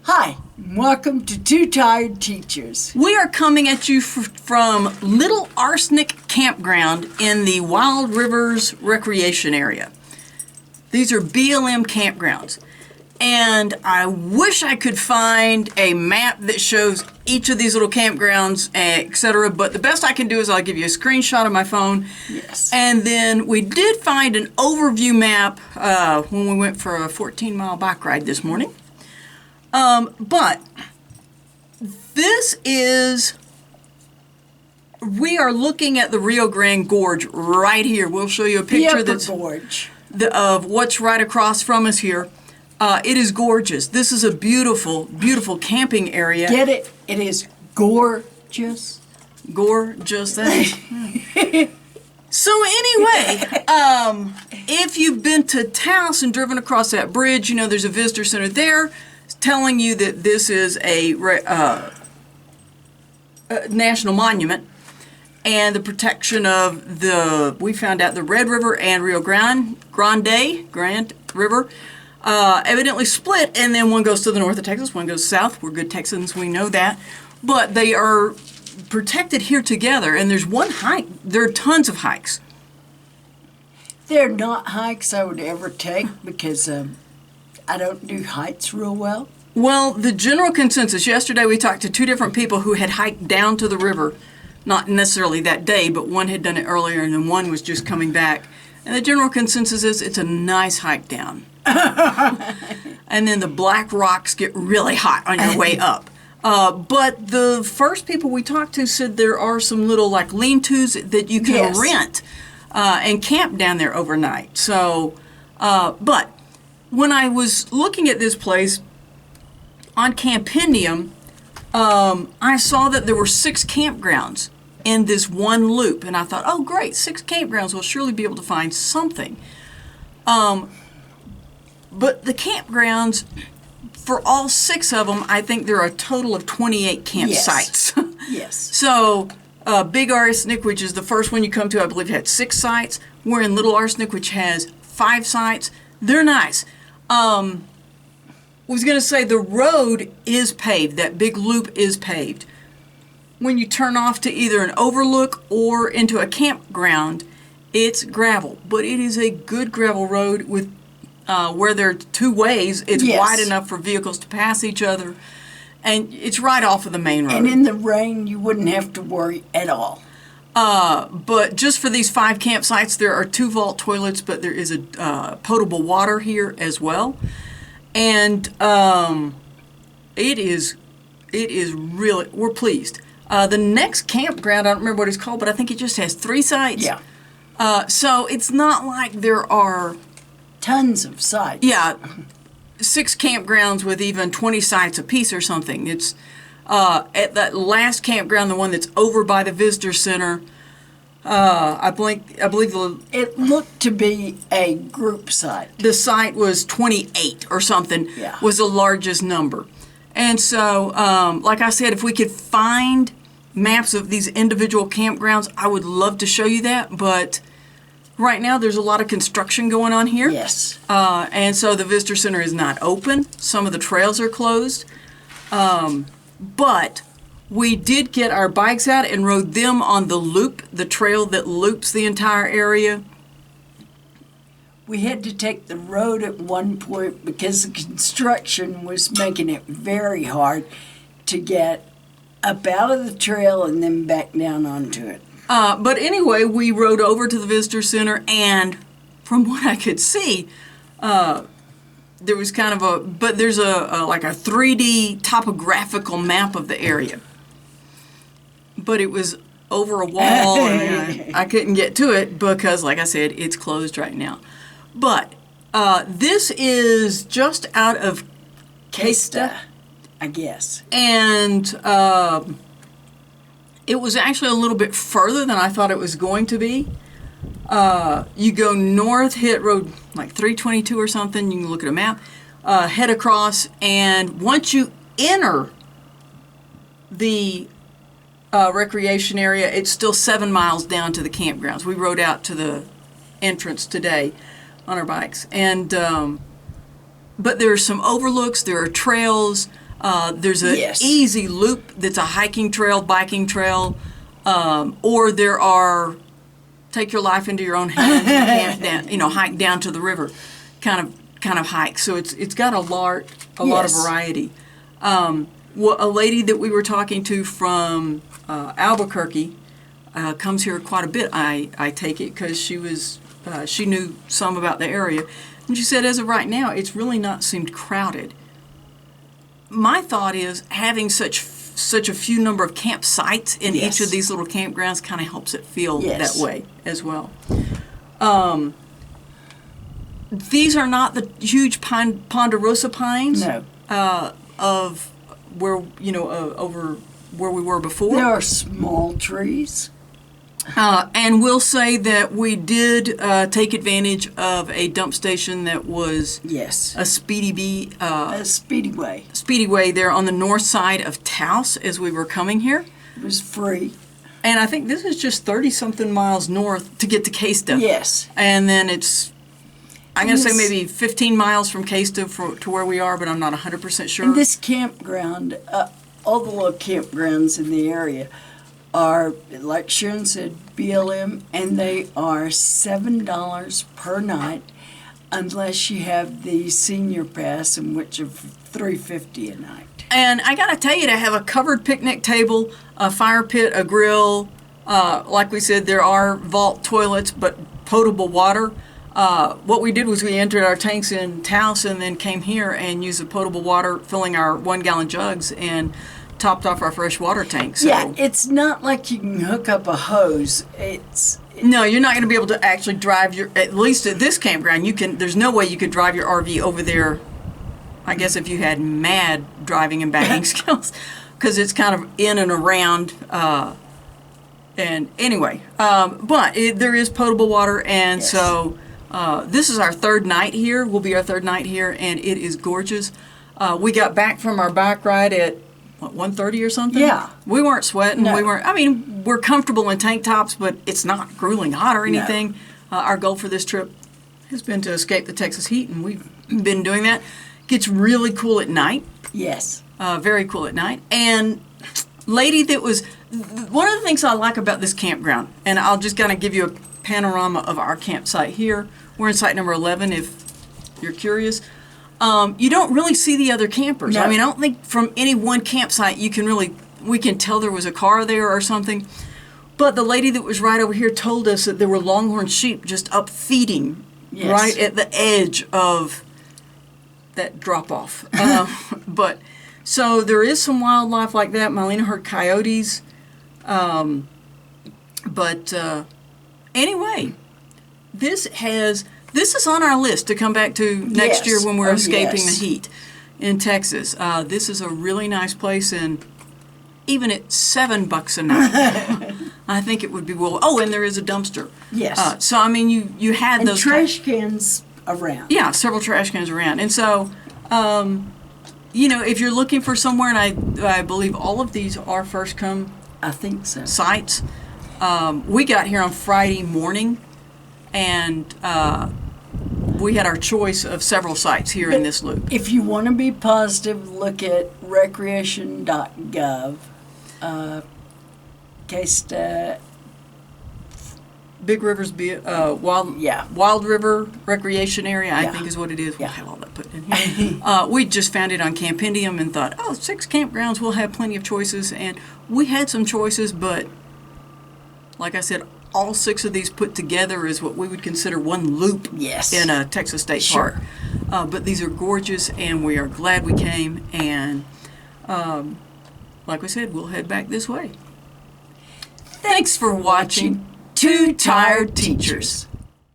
Hi, and welcome to Two Tired Teachers. We are coming at you from Little Arsenic Campground in the Wild Rivers Recreation Area. These are BLM campgrounds. And I wish I could find a map that shows each of these little campgrounds, etc. But the best I can do is I'll give you a screenshot of my phone. Yes. And then we did find an overview map when we went for a 14-mile bike ride this morning. But this is, we are looking at the Rio Grande Gorge right here. We'll show you a picture Gorge. Of what's right across from us here. It is gorgeous. This is a beautiful, beautiful camping area. Get it? It is gorgeous. Gorgeous. So anyway, if you've been to Taos and driven across that bridge, you know there's a visitor center there. Telling you that this is a national monument and the protection of we found out the Red River and Rio Grande River evidently split, and then one goes to the north of Texas, one goes south. We're good Texans, we know that. But they are protected here together, and there's one hike. There are tons of hikes. They're not hikes I would ever take because I don't do heights real well. Well, the general consensus, yesterday we talked to two different people who had hiked down to the river, not necessarily that day, but one had done it earlier and then one was just coming back. And the general consensus is it's a nice hike down. And then the black rocks get really hot on your way up. But the first people we talked to said there are some little like lean-tos that you can rent and camp down there overnight. So, but when I was looking at this place on Campendium, I saw that there were 6 campgrounds in this one loop, and I thought, oh great, 6 campgrounds, we'll surely be able to find something. But the campgrounds, for all 6 of them, I think there are a total of 28 campsites. Yes. So, Big Arsenic, which is the first one you come to, I believe had 6 sites. We're in Little Arsenic, which has 5 sites. They're nice. I was going to say the road is paved. That big loop is paved. When you turn off to either an overlook or into a campground, it's gravel. But it is a good gravel road with where there are 2 ways. It's wide enough for vehicles to pass each other. And it's right off of the main road. And in the rain, you wouldn't have to worry at all. But just for these 5 campsites, there are 2 vault toilets, but there is a potable water here as well. And it is really, we're pleased. The next campground, I don't remember what it's called, but I think it just has 3 sites. Yeah. So it's not like there are tons of sites. Yeah, 6 campgrounds with even 20 sites apiece or something. It's at that last campground, the one that's over by the visitor center. I believe it looked to be a group site. The site was 28 or something. Yeah. Was the largest number. And so, like I said, if we could find maps of these individual campgrounds, I would love to show you that. But right now, there's a lot of construction going on here. Yes. And so the visitor center is not open. Some of the trails are closed. But we did get our bikes out and rode them on the loop, the trail that loops the entire area. We had to take the road at one point because the construction was making it very hard to get up out of the trail and then back down onto it. But anyway, we rode over to the visitor center, and from what I could see, there was kind of there's like a 3D topographical map of the area. But it was over a wall, and I couldn't get to it because, like I said, it's closed right now. But this is just out of Questa, I guess. And it was actually a little bit further than I thought it was going to be. You go north, hit road like 322 or something. You can look at a map. Head across, and once you enter the recreation area, it's still 7 miles down to the campgrounds. We rode out to the entrance today on our bikes, and but there are some overlooks. There are trails. There's an Yes. easy loop that's a hiking trail, biking trail, or there are take your life into your own hands and camp down, hike down to the river, kind of hike. So it's got a lot of Yes. variety. A lady that we were talking to from Albuquerque comes here quite a bit. I take it because she knew some about the area, and she said as of right now it's really not seemed crowded. My thought is having such a few number of campsites in Yes. each of these little campgrounds kind of helps it feel Yes. that way as well. These are not the huge ponderosa pines No. of where over where we were before. There are small trees. And we'll say that we did take advantage of a dump station that was Yes. a speedy A speedway. way there on the north side of Taos as we were coming here. It was free. And I think this is just 30-something miles north to get to Caysta. Yes. And then I'm going to say This- maybe 15 miles from Caysta to where we are, but I'm not 100% sure. And this campground, all the little campgrounds in the area are, like Sharon said, BLM, and they are $7 per night unless you have the senior pass, in which of $3.50 a night. And I got to tell you, to have a covered picnic table, a fire pit, a grill, like we said, there are vault toilets, but potable water. What we did was we entered our tanks in Taos and then came here and used the potable water, filling our 1-gallon jugs and topped off our fresh water tank. So, Yeah, it's not like you can hook up a hose. no, you're not going to be able to actually drive at least at this campground, there's no way you could drive your RV over there, I guess, if you had mad driving and backing skills, because it's kind of in and around. And anyway, but there is potable water, and Yes. so this is our third night here. Will be our third night here, and it is gorgeous. We got back from our bike ride at 1:30 or something. Yeah. We weren't sweating. No. We weren't. I mean, we're comfortable in tank tops, but it's not grueling hot or No. anything. Our goal for this trip has been to escape the Texas heat, and we've been doing that. Gets really cool at night. Yes. Very cool at night. And lady that was one of the things I like about this campground, and I'll just kind of give you a panorama of our campsite here. We're in site number 11 if you're curious. You don't really see the other campers. No. I mean, I don't think from any one campsite we can tell there was a car there or something. But the lady that was right over here told us that there were longhorn sheep just up feeding Yes. right at the edge of that drop off. But so there is some wildlife like that. Marlena heard coyotes. But anyway, this is on our list to come back to next Yes. year when we're Oh, escaping yes. the heat in Texas. This is a really nice place, and even at $7 a night, I think it would be well. Oh, and there is a dumpster. Yes. So I mean, you had And those trash cans around. yeah, several trash cans around. And so, if you're looking for somewhere, and I believe all of these are first come I think so. sites. We got here on Friday morning, and we had our choice of several sites here in this loop. If you want to be positive, look at recreation.gov. Caysta, Big Rivers, Wild Yeah. Wild River Recreation Area, I Yeah. think is what it is. We'll Yeah. have all that put in here. We just found it on Campendium and thought, 6 campgrounds, we'll have plenty of choices. And we had some choices, but like I said, all 6 of these put together is what we would consider one loop Yes. in a Texas state Sure. park. But these are gorgeous, and we are glad we came. And like we said, we'll head back this way. Thanks for watching Two Tired Teachers.